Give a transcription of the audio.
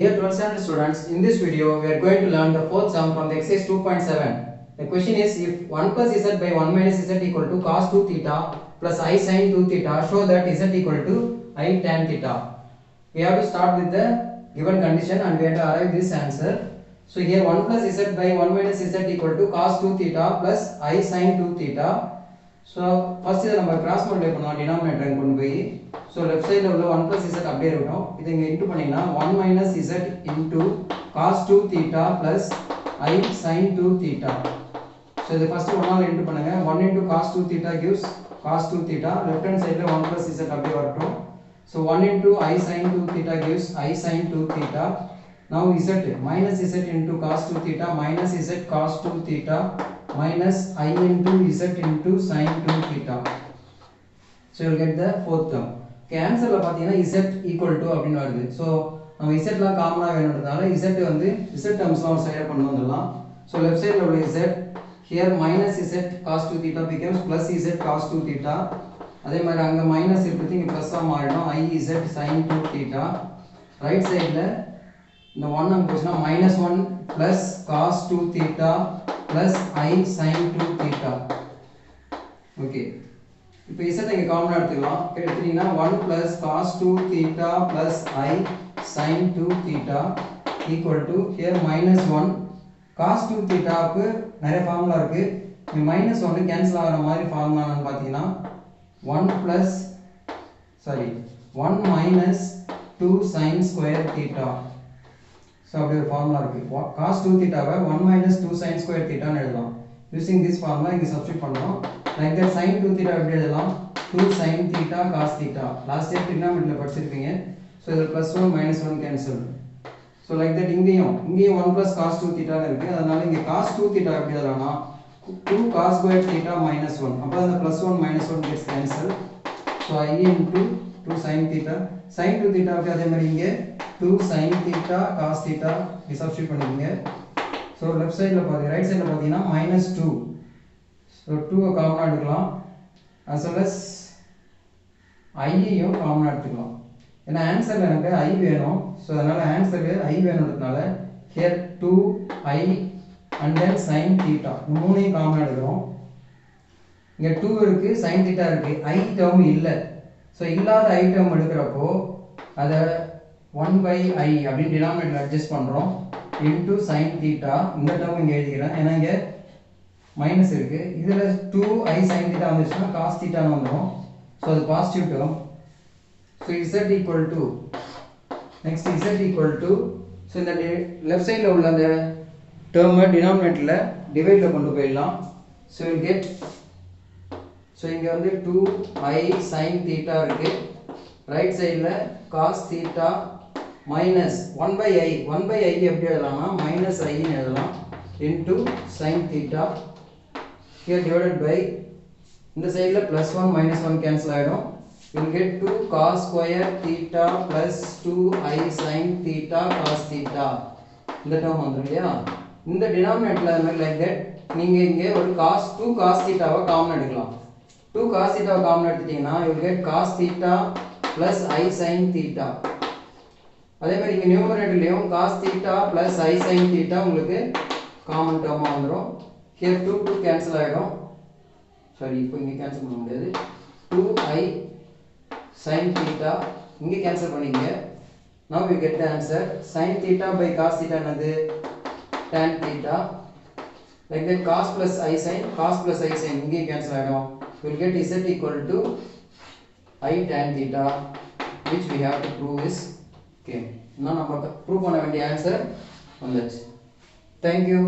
Dear 12th standard students, in this video we are going to learn the fourth sum from the exercise 2.7. The question is, if 1 plus z by 1 minus z equal to cos 2 theta plus I sin 2 theta, show that z equal to I tan theta. We have to start with the given condition and we have to arrive this answer. So here 1 plus z by 1 minus z equal to cos 2 theta plus I sin 2 theta. So first இத நம்ம cross multiply பண்ணலாம் denominator கொண்டு போய். So left side ல உள்ள 1 plus z அப்படியே இருக்கட்டும். இத இங்க இன்டு பண்ணீங்கன்னா 1 minus z into cos 2 theta plus I sin 2 theta. So இத first 1 ஆல இன்டு பண்ணுங்க. 1 into cos 2 theta gives cos 2 theta. Left hand side ல 1 plus z அப்படியே வரட்டும். So 1 into I sin 2 theta gives I sin 2 theta. Now z minus z into cos 2 theta minus z cos 2 theta minus I into z into sin 2 theta. So you will get the fourth term. Okay, answer la pathina z equal to அப்படினு வருது. So நம்ம z லாம் காமனா வேணும்ன்றதால z வந்து z terms லாம் ஒரு சைடுல கொண்டு வந்துடலாம். So left side ல உள்ள z here minus z cos 2 theta becomes plus z cos 2 theta. அதே மாதிரி அங்க மைனஸ் இருக்குது இங்க பிளஸ் ஆ மாறிடும் I z sin 2 theta. Right சைடுல இந்த 1 அங்க போச்சுனா -1 plus cos 2 theta plus I sin 2 theta. Okay, இப்போ z இங்க காமனா எடுத்துக்கலாம். எடுத்தீங்கன்னா 1 plus cos 2 theta plus I sin 2 theta equal to here -1 cos 2 theta க்கு நிறைய ஃபார்முலா இருக்கு. இந்த -1 கேன்சல் ஆகுற மாதிரி ஃபார்முலா என்னன்னு பாத்தீங்கன்னா 1 minus 2 sin square theta. So அப்படி ஒரு ஃபார்முலா இருக்கு. cos 2 theta வை 1 minus 2 sin square theta ன்னு எழுதலாம். Using this formula இங்க சப்ஸ்டிட்யூட் பண்றோம். Like that sin 2 theta எப்படி எழுதலாம்? 2 sin theta cos theta. Last year trigonometryல படிச்சிருப்பீங்க. So இதுல +1 -1 கேன்சல். So like that இங்கேயும் 1 plus cos 2 theta ன்னு இருக்கு. அதனால இங்க cos 2 theta எப்படி எழுதலாம்னா 2 cos square theta -1. அப்ப அந்த +1 -1 gets cancelled. So I into 2 sin theta sin 2 theta க்கு அதே மாதிரி இங்க 2 sin theta cos theta இங்க சப்ஸ்டிட்யூட் பண்ணிக்கங்க. So left side ல பாருங்க, right side ல பாத்தீங்கன்னா -2. So 2 ஐ காமனா எடுக்கலாம் as well as I ஐயும் காமனா எடுத்துக்கலாம். ஏன்னா ஆன்சர்ல எனக்கு I வேணும். So அதனால ஆன்சர்ல I வேணும்ன்றதுனால here 2I and then sin theta மூணையும் காமனா எடுக்கிறோம். இங்க 2 இருக்கு sin theta இருக்கு I டேர்ம் இல்ல. So இல்லாத I டேர்ம் எடுக்கறப்போ அத 1 by I அப்படி டினாமினேட்டர் அட்ஜஸ்ட் பண்றோம் into sin theta. இந்த டேர்ம் இங்க எழுதிக்கிறேன் ஏன்னா இங்க மைனஸ் இருக்கு. இதுல 2I sin theta வந்துச்சுனா cos theta ன்னு வந்துரும். So அது positive term. So z equal to next z equal to so இந்த லெஃப்ட் சைடுல உள்ள அந்த டேர்மை டினாமினேட்டர்ல டிவைட்ல கொண்டு போயிடலாம். So you will get so இங்க வந்து 2I sin theta இருக்கு. ரைட் சைடுல cos theta minus 1 by I எப்படி எழுதலாம்னா minus I ன்னு எழுதலாம் into sin theta here divided by இந்த சைடுல +1 -1 கேன்சல் ஆயிடும். you will get 2 cos square theta plus 2I sin theta cos theta. இந்த டேர்ம் வந்துரும் இல்லையா? இந்த டினாமினேட்டர்ல அந்த மாதிரி like that நீங்க இங்க ஒரு2 cos theta வை காமன் எடுக்கலாம். 2 cos theta வை காமன் எடுத்துட்டீங்கன்னா you will get cos theta plus I sin theta. அதே மாதிரி இங்க நியூமரேட்டர்லயும் cos theta plus I sin theta உங்களுக்கு காமன் டேர்மா வந்துரும். here 2 கேன்சல் ஆயிடும். சாரி, இப்போ இங்க கேன்சல் பண்ண முடியாது. 2I sin theta இங்க கேன்சல் பண்ணீங்க. now we get the answer sin theta by cos theta என்னது tan theta. like that cos plus I sin இங்க கேன்சல் ஆயிடும். we will get z equal to I tan theta which we have to prove is okay. now நம்ம prove பண்ண வேண்டிய answer வந்துச்சு. thank you.